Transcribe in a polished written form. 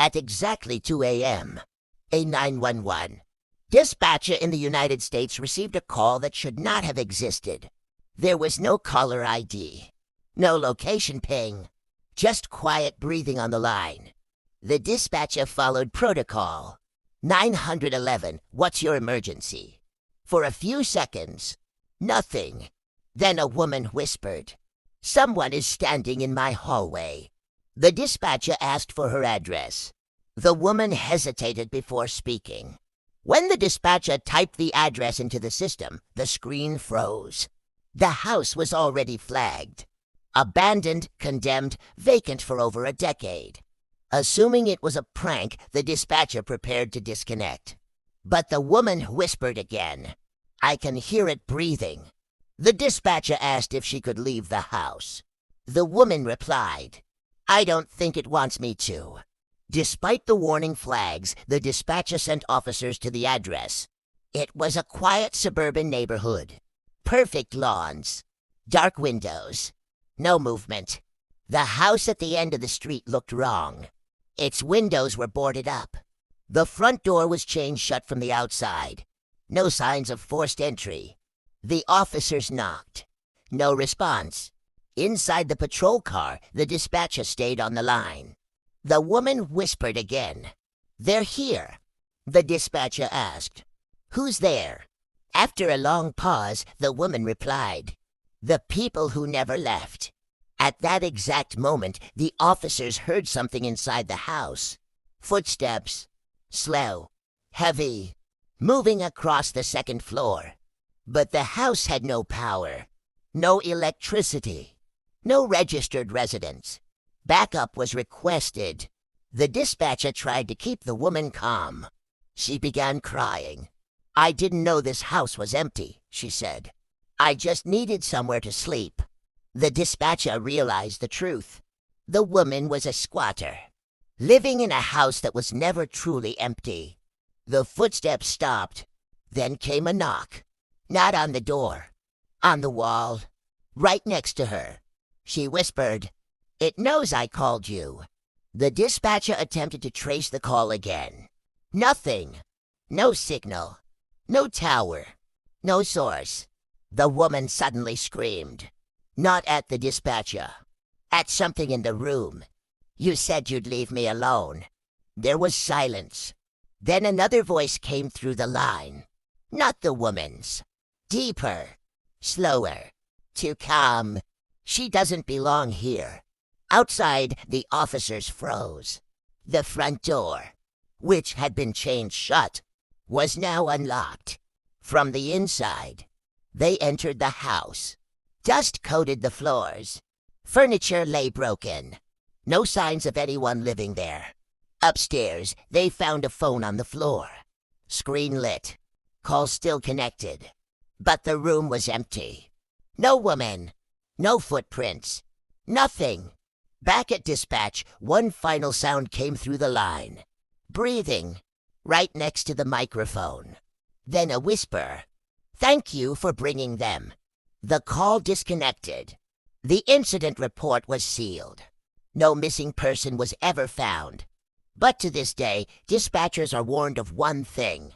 At exactly 2 a.m., a 911 dispatcher in the United States received a call that should not have existed. There was no caller ID, no location ping, just quiet breathing on the line. The dispatcher followed protocol. 911, what's your emergency? For a few seconds, nothing. Then a woman whispered, "Someone is standing in my hallway." The dispatcher asked for her address. The woman hesitated before speaking. When the dispatcher typed the address into the system, the screen froze. The house was already flagged. Abandoned, condemned, vacant for over a decade. Assuming it was a prank, the dispatcher prepared to disconnect. But the woman whispered again. "I can hear it breathing." The dispatcher asked if she could leave the house. The woman replied, "I don't think it wants me to." Despite the warning flags, the dispatcher sent officers to the address. It was a quiet suburban neighborhood. Perfect lawns. Dark windows. No movement. The house at the end of the street looked wrong. Its windows were boarded up. The front door was chained shut from the outside. No signs of forced entry. The officers knocked. No response. Inside the patrol car, the dispatcher stayed on the line. The woman whispered again. "They're here." The dispatcher asked, "Who's there?" After a long pause, the woman replied, "The people who never left." At that exact moment, the officers heard something inside the house. Footsteps. Slow. Heavy. Moving across the second floor. But the house had no power. No electricity. No registered residents. Backup was requested. The dispatcher tried to keep the woman calm. She began crying. "I didn't know this house was empty," she said. "I just needed somewhere to sleep." The dispatcher realized the truth. The woman was a squatter, living in a house that was never truly empty. The footsteps stopped. Then came a knock. Not on the door. On the wall. Right next to her. She whispered, "It knows I called you." The dispatcher attempted to trace the call again. Nothing. No signal. No tower. No source. The woman suddenly screamed. Not at the dispatcher. At something in the room. "You said you'd leave me alone." There was silence. Then another voice came through the line. Not the woman's. Deeper. Slower. Too calm. "She doesn't belong here." Outside, the officers froze. The front door, which had been chained shut, was now unlocked. From the inside, they entered the house. Dust coated the floors. Furniture lay broken. No signs of anyone living there. Upstairs, they found a phone on the floor. Screen lit. Call still connected. But the room was empty. No woman. No footprints. Nothing. Back at dispatch, one final sound came through the line. Breathing. Right next to the microphone. Then a whisper. "Thank you for bringing them." The call disconnected. The incident report was sealed. No missing person was ever found. But to this day, dispatchers are warned of one thing.